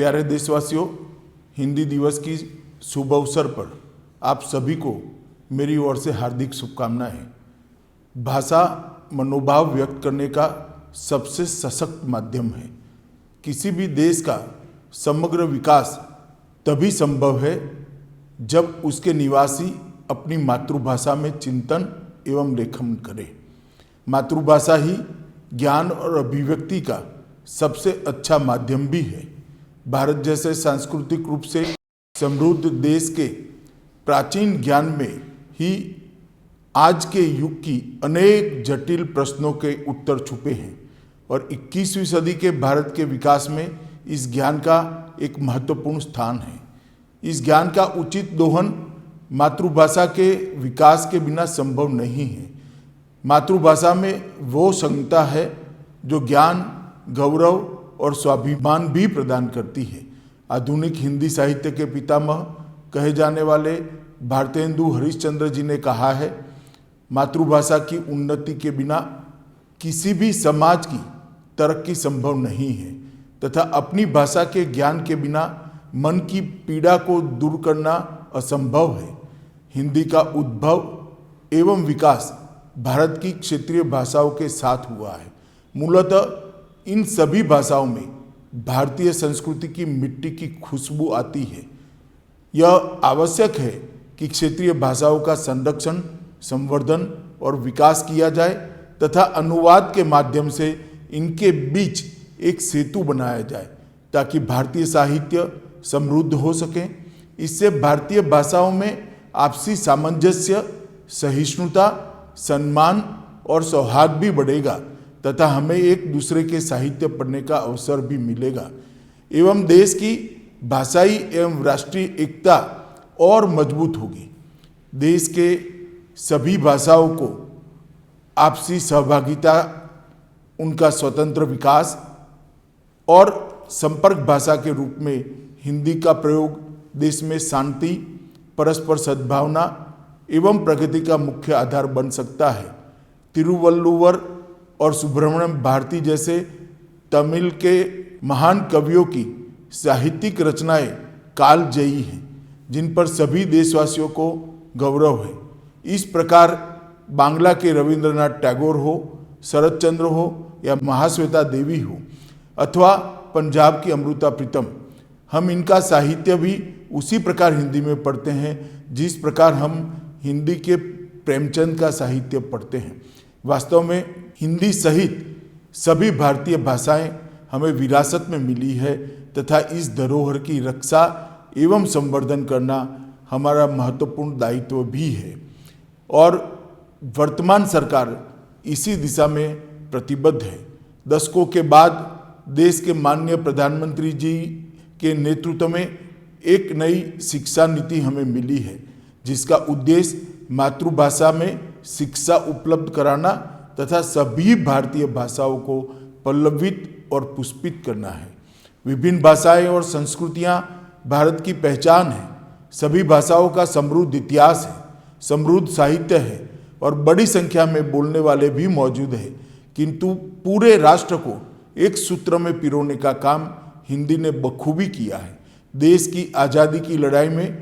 प्यारे देशवासियों, हिंदी दिवस की शुभ अवसर पर आप सभी को मेरी ओर से हार्दिक शुभकामनाएं। भाषा मनोभाव व्यक्त करने का सबसे सशक्त माध्यम है। किसी भी देश का समग्र विकास तभी संभव है जब उसके निवासी अपनी मातृभाषा में चिंतन एवं लेखन करें। मातृभाषा ही ज्ञान और अभिव्यक्ति का सबसे अच्छा माध्यम भी है। भारत जैसे सांस्कृतिक रूप से समृद्ध देश के प्राचीन ज्ञान में ही आज के युग की अनेक जटिल प्रश्नों के उत्तर छुपे हैं और 21वीं सदी के भारत के विकास में इस ज्ञान का एक महत्वपूर्ण स्थान है। इस ज्ञान का उचित दोहन मातृभाषा के विकास के बिना संभव नहीं है। मातृभाषा में वो संगता है जो ज्ञान, गौरव और स्वाभिमान भी प्रदान करती है। आधुनिक हिंदी साहित्य के पितामह कहे जाने वाले भारतेंदु हरिश्चंद्र जी ने कहा है, मातृभाषा की उन्नति के बिना किसी भी समाज की तरक्की संभव नहीं है तथा अपनी भाषा के ज्ञान के बिना मन की पीड़ा को दूर करना असंभव है। हिंदी का उद्भव एवं विकास भारत की क्षेत्रीय भाषाओं के साथ हुआ है। मूलतः इन सभी भाषाओं में भारतीय संस्कृति की मिट्टी की खुशबू आती है। यह आवश्यक है कि क्षेत्रीय भाषाओं का संरक्षण, संवर्धन और विकास किया जाए तथा अनुवाद के माध्यम से इनके बीच एक सेतु बनाया जाए ताकि भारतीय साहित्य समृद्ध हो सके। इससे भारतीय भाषाओं में आपसी सामंजस्य, सहिष्णुता, सम्मान और सौहार्द भी बढ़ेगा तथा हमें एक दूसरे के साहित्य पढ़ने का अवसर भी मिलेगा एवं देश की भाषाई एवं राष्ट्रीय एकता और मजबूत होगी। देश के सभी भाषाओं को आपसी सहभागिता, उनका स्वतंत्र विकास और संपर्क भाषा के रूप में हिंदी का प्रयोग देश में शांति, परस्पर सद्भावना एवं प्रगति का मुख्य आधार बन सकता है। तिरुवल्लुवर और सुब्रमण्यम भारती जैसे तमिल के महान कवियों की साहित्यिक रचनाएं कालजयी हैं, जिन पर सभी देशवासियों को गौरव है। इस प्रकार बांग्ला के रविंद्रनाथ टैगोर हो, शरत चंद्र हो या महाश्वेता देवी हो अथवा पंजाब की अमृता प्रीतम, हम इनका साहित्य भी उसी प्रकार हिंदी में पढ़ते हैं जिस प्रकार हम हिंदी के प्रेमचंद का साहित्य पढ़ते हैं। वास्तव में हिंदी सहित सभी भारतीय भाषाएं हमें विरासत में मिली है तथा इस धरोहर की रक्षा एवं संवर्धन करना हमारा महत्वपूर्ण दायित्व भी है और वर्तमान सरकार इसी दिशा में प्रतिबद्ध है। दशकों के बाद देश के माननीय प्रधानमंत्री जी के नेतृत्व में एक नई शिक्षा नीति हमें मिली है जिसका उद्देश्य मातृभाषा में शिक्षा उपलब्ध कराना तथा सभी भारतीय भाषाओं को पल्लवित और पुष्पित करना है। विभिन्न भाषाएं और संस्कृतियां भारत की पहचान है। सभी भाषाओं का समृद्ध इतिहास है, समृद्ध साहित्य है और बड़ी संख्या में बोलने वाले भी मौजूद है, किंतु पूरे राष्ट्र को एक सूत्र में पिरोने का काम हिंदी ने बखूबी किया है। देश की आज़ादी की लड़ाई में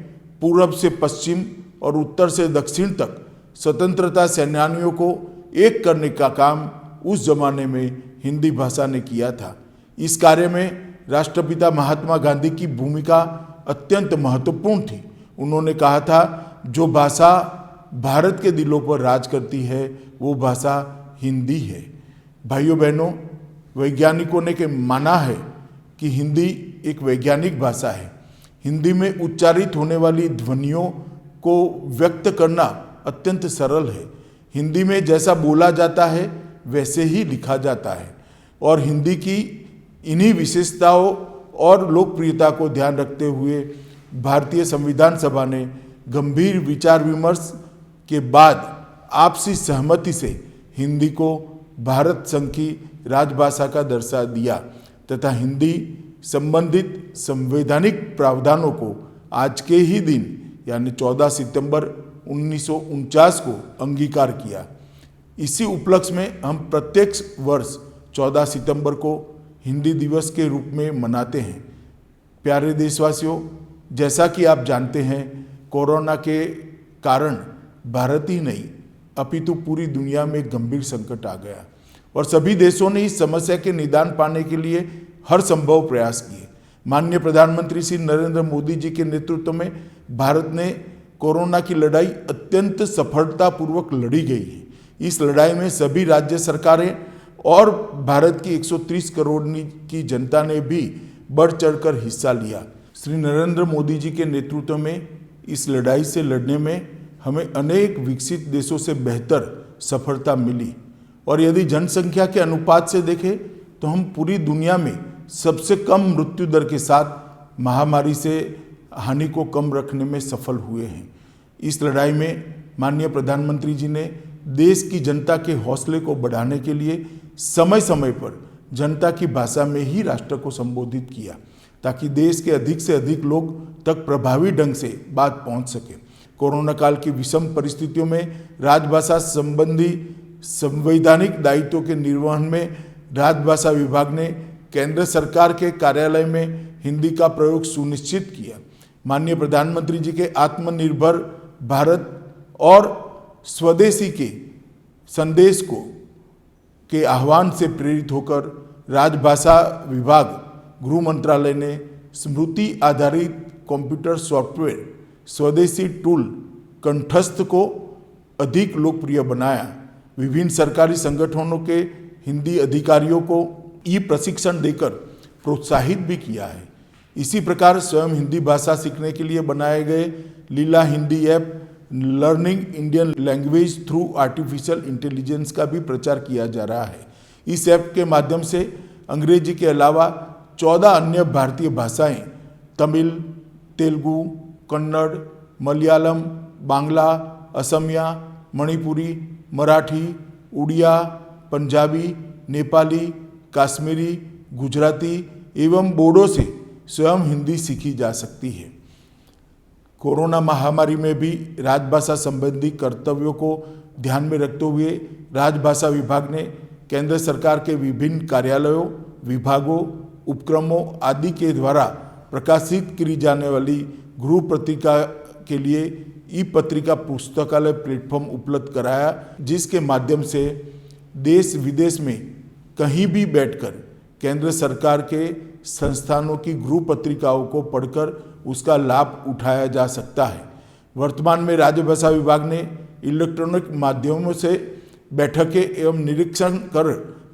पूरब से पश्चिम और उत्तर से दक्षिण तक स्वतंत्रता सेनानियों को एक करने का काम उस जमाने में हिंदी भाषा ने किया था। इस कार्य में राष्ट्रपिता महात्मा गांधी की भूमिका अत्यंत महत्वपूर्ण थी। उन्होंने कहा था, जो भाषा भारत के दिलों पर राज करती है वो भाषा हिंदी है। भाइयों बहनों, वैज्ञानिकों ने माना है कि हिंदी एक वैज्ञानिक भाषा है। हिंदी में उच्चारित होने वाली ध्वनियों को व्यक्त करना अत्यंत सरल है। हिंदी में जैसा बोला जाता है वैसे ही लिखा जाता है और हिंदी की इन्हीं विशेषताओं और लोकप्रियता को ध्यान रखते हुए भारतीय संविधान सभा ने गंभीर विचार विमर्श के बाद आपसी सहमति से हिंदी को भारत संघ की राजभाषा का दर्जा दिया तथा हिंदी संबंधित संवैधानिक प्रावधानों को आज के ही दिन यानी 14 सितंबर 1949 को अंगीकार किया। इसी उपलक्ष्य में हम प्रत्येक वर्ष 14 सितंबर को हिंदी दिवस के रूप में मनाते हैं। प्यारे देशवासियों, जैसा कि आप जानते हैं, कोरोना के कारण भारत ही नहीं अपितु पूरी दुनिया में गंभीर संकट आ गया और सभी देशों ने इस समस्या के निदान पाने के लिए हर संभव प्रयास किए। माननीय प्रधानमंत्री श्री नरेंद्र मोदी जी के नेतृत्व में भारत ने कोरोना की लड़ाई अत्यंत सफलतापूर्वक लड़ी गई है। इस लड़ाई में सभी राज्य सरकारें और भारत की 130 करोड़ की जनता ने भी बढ़ चढ़कर हिस्सा लिया। श्री नरेंद्र मोदी जी के नेतृत्व में इस लड़ाई से लड़ने में हमें अनेक विकसित देशों से बेहतर सफलता मिली और यदि जनसंख्या के अनुपात से देखें तो हम पूरी दुनिया में सबसे कम मृत्यु दर के साथ महामारी से हानि को कम रखने में सफल हुए हैं। इस लड़ाई में माननीय प्रधानमंत्री जी ने देश की जनता के हौसले को बढ़ाने के लिए समय समय पर जनता की भाषा में ही राष्ट्र को संबोधित किया ताकि देश के अधिक से अधिक लोग तक प्रभावी ढंग से बात पहुंच सके। कोरोना काल की विषम परिस्थितियों में राजभाषा संबंधी संवैधानिक दायित्वों के निर्वहन में राजभाषा विभाग ने केंद्र सरकार के कार्यालय में हिंदी का प्रयोग सुनिश्चित किया। माननीय प्रधानमंत्री जी के आत्मनिर्भर भारत और स्वदेशी के संदेश के आह्वान से प्रेरित होकर राजभाषा विभाग गृह मंत्रालय ने स्मृति आधारित कंप्यूटर सॉफ्टवेयर स्वदेशी टूल कंठस्थ को अधिक लोकप्रिय बनाया। विभिन्न सरकारी संगठनों के हिंदी अधिकारियों को ई प्रशिक्षण देकर प्रोत्साहित भी किया है। इसी प्रकार स्वयं हिंदी भाषा सीखने के लिए बनाए गए Lila Hindi app learning Indian language through artificial intelligence का भी प्रचार किया जा रहा है। इस ऐप के माध्यम से अंग्रेजी के अलावा 14 अन्य भारतीय भाषाएं तमिल, तेलुगु, कन्नड़, मलयालम, बांग्ला, असमिया, मणिपुरी, मराठी, उड़िया, पंजाबी, नेपाली, कश्मीरी, गुजराती एवं बोडो से स्वयं हिंदी सीखी जा सकती है। कोरोना महामारी में भी राजभाषा संबंधी कर्तव्यों को ध्यान में रखते हुए राजभाषा विभाग ने केंद्र सरकार के विभिन्न कार्यालयों, विभागों, उपक्रमों आदि के द्वारा प्रकाशित की जाने वाली गृह पत्रिका के लिए ई पत्रिका पुस्तकालय प्लेटफॉर्म उपलब्ध कराया, जिसके माध्यम से देश विदेश में कहीं भी बैठकर केंद्र सरकार के संस्थानों की गृह पत्रिकाओं को पढ़कर उसका लाभ उठाया जा सकता है। वर्तमान में राजभाषा विभाग ने इलेक्ट्रॉनिक माध्यमों से बैठकें एवं निरीक्षण कर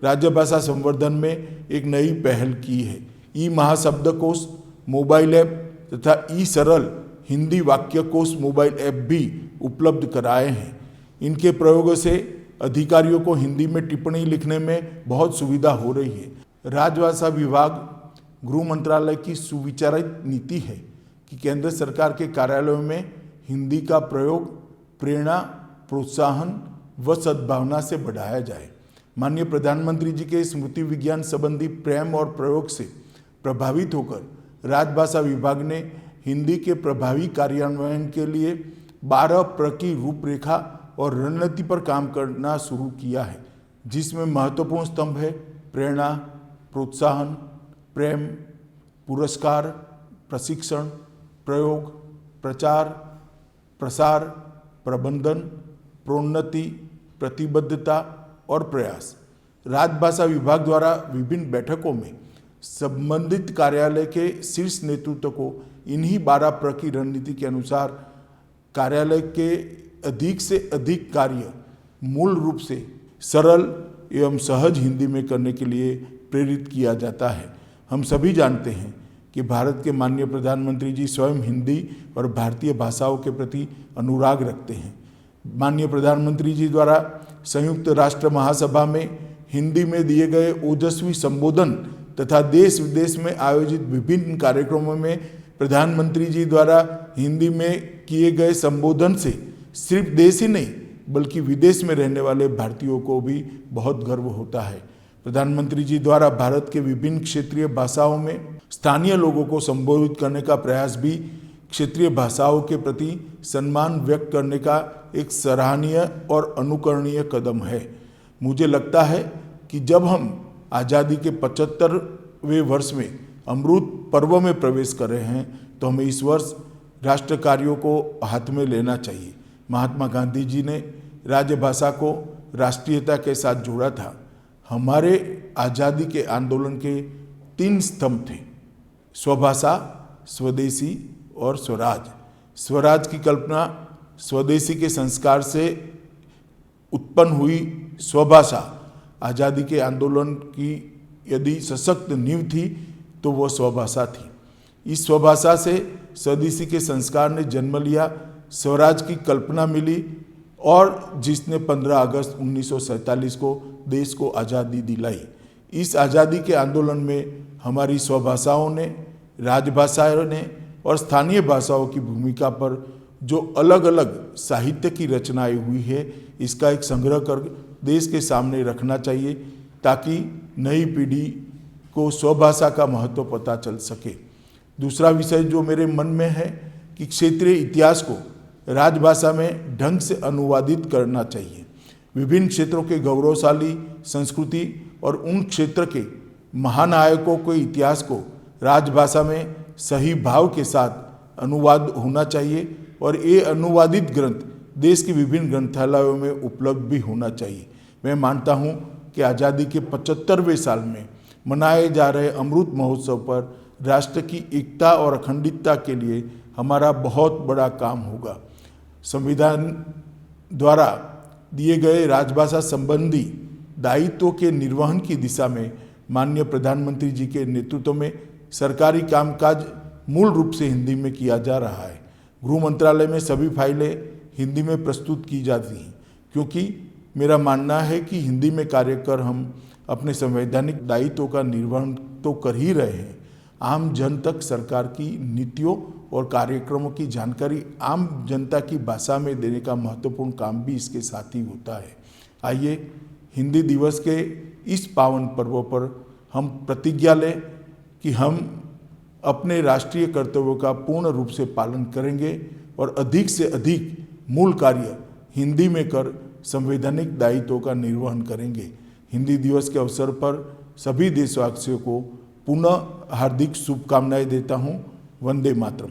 राजभाषा संवर्धन में एक नई पहल की है। ई महाशब्दकोश मोबाइल ऐप तथा ई सरल हिंदी वाक्यकोश मोबाइल ऐप भी उपलब्ध कराए हैं। इनके प्रयोगों से अधिकारियों को हिंदी में टिप्पणी लिखने में बहुत सुविधा हो रही है। राजभाषा विभाग गृह मंत्रालय की सुविचारित नीति है कि केंद्र सरकार के कार्यालयों में हिंदी का प्रयोग प्रेरणा, प्रोत्साहन व सद्भावना से बढ़ाया जाए। माननीय प्रधानमंत्री जी के स्मृति विज्ञान संबंधी प्रेम और प्रयोग से प्रभावित होकर राजभाषा विभाग ने हिंदी के प्रभावी कार्यान्वयन के लिए 12 की रूपरेखा और रणनीति पर काम करना शुरू किया है, जिसमें महत्वपूर्ण स्तंभ है प्रेरणा, प्रोत्साहन, प्रेम, पुरस्कार, प्रशिक्षण, प्रयोग, प्रचार, प्रसार, प्रबंधन, प्रोन्नति, प्रतिबद्धता और प्रयास। राजभाषा विभाग द्वारा विभिन्न बैठकों में संबंधित कार्यालय के शीर्ष नेतृत्व को इन्हीं 12 की रणनीति के अनुसार कार्यालय के अधिक से अधिक कार्य मूल रूप से सरल एवं सहज हिंदी में करने के लिए प्रेरित किया जाता है। हम सभी जानते हैं कि भारत के माननीय प्रधानमंत्री जी स्वयं हिंदी और भारतीय भाषाओं के प्रति अनुराग रखते हैं। माननीय प्रधानमंत्री जी द्वारा संयुक्त राष्ट्र महासभा में हिंदी में दिए गए ओजस्वी संबोधन तथा देश विदेश में आयोजित विभिन्न कार्यक्रमों में प्रधानमंत्री जी द्वारा हिंदी में किए गए संबोधन से सिर्फ देश ही नहीं बल्कि विदेश में रहने वाले भारतीयों को भी बहुत गर्व होता है। प्रधानमंत्री जी द्वारा भारत के विभिन्न क्षेत्रीय भाषाओं में स्थानीय लोगों को संबोधित करने का प्रयास भी क्षेत्रीय भाषाओं के प्रति सम्मान व्यक्त करने का एक सराहनीय और अनुकरणीय कदम है। मुझे लगता है कि जब हम आज़ादी के 75वें वर्ष में अमृत पर्व में प्रवेश कर रहे हैं तो हमें इस वर्ष राष्ट्र कार्यों को हाथ में लेना चाहिए। महात्मा गांधी जी ने राजभाषा को राष्ट्रीयता के साथ जोड़ा था। हमारे आज़ादी के आंदोलन के 3 स्तंभ थे, स्वभाषा, स्वदेशी और स्वराज। स्वराज की कल्पना स्वदेशी के संस्कार से उत्पन्न हुई स्वभाषा आज़ादी के आंदोलन की यदि सशक्त नींव थी तो वह स्वभाषा थी। इस स्वभाषा से स्वदेशी के संस्कार ने जन्म लिया, स्वराज की कल्पना मिली और जिसने 15 अगस्त 1947 को देश को आज़ादी दिलाई। इस आज़ादी के आंदोलन में हमारी स्वभाषाओं ने, राजभाषाओं ने और स्थानीय भाषाओं की भूमिका पर जो अलग अलग साहित्य की रचनाएं हुई है, इसका एक संग्रह कर देश के सामने रखना चाहिए ताकि नई पीढ़ी को स्वभाषा का महत्व पता चल सके। दूसरा विषय जो मेरे मन में है कि क्षेत्रीय इतिहास को राजभाषा में ढंग से अनुवादित करना चाहिए। विभिन्न क्षेत्रों के गौरवशाली संस्कृति और उन क्षेत्र के महानायकों के इतिहास को राजभाषा में सही भाव के साथ अनुवाद होना चाहिए और ये अनुवादित ग्रंथ देश के विभिन्न ग्रंथालयों में उपलब्ध भी होना चाहिए। मैं मानता हूँ कि आज़ादी के 75वें साल में मनाए जा रहे अमृत महोत्सव पर राष्ट्र की एकता और अखंडता के लिए हमारा बहुत बड़ा काम होगा। संविधान द्वारा दिए गए राजभाषा संबंधी दायित्वों के निर्वहन की दिशा में माननीय प्रधानमंत्री जी के नेतृत्व में सरकारी कामकाज मूल रूप से हिंदी में किया जा रहा है। गृह मंत्रालय में सभी फाइलें हिंदी में प्रस्तुत की जाती हैं, क्योंकि मेरा मानना है कि हिंदी में कार्य कर हम अपने संवैधानिक दायित्वों का निर्वहन तो कर ही रहे हैं, आम जन तक सरकार की नीतियों और कार्यक्रमों की जानकारी आम जनता की भाषा में देने का महत्वपूर्ण काम भी इसके साथ ही होता है। आइए हिंदी दिवस के इस पावन पर्व पर हम प्रतिज्ञा लें कि हम अपने राष्ट्रीय कर्तव्यों का पूर्ण रूप से पालन करेंगे और अधिक से अधिक मूल कार्य हिंदी में कर संवैधानिक दायित्वों का निर्वहन करेंगे। हिंदी दिवस के अवसर पर सभी देशवासियों को पुनः हार्दिक शुभकामनाएं देता हूं। वंदे मातरम।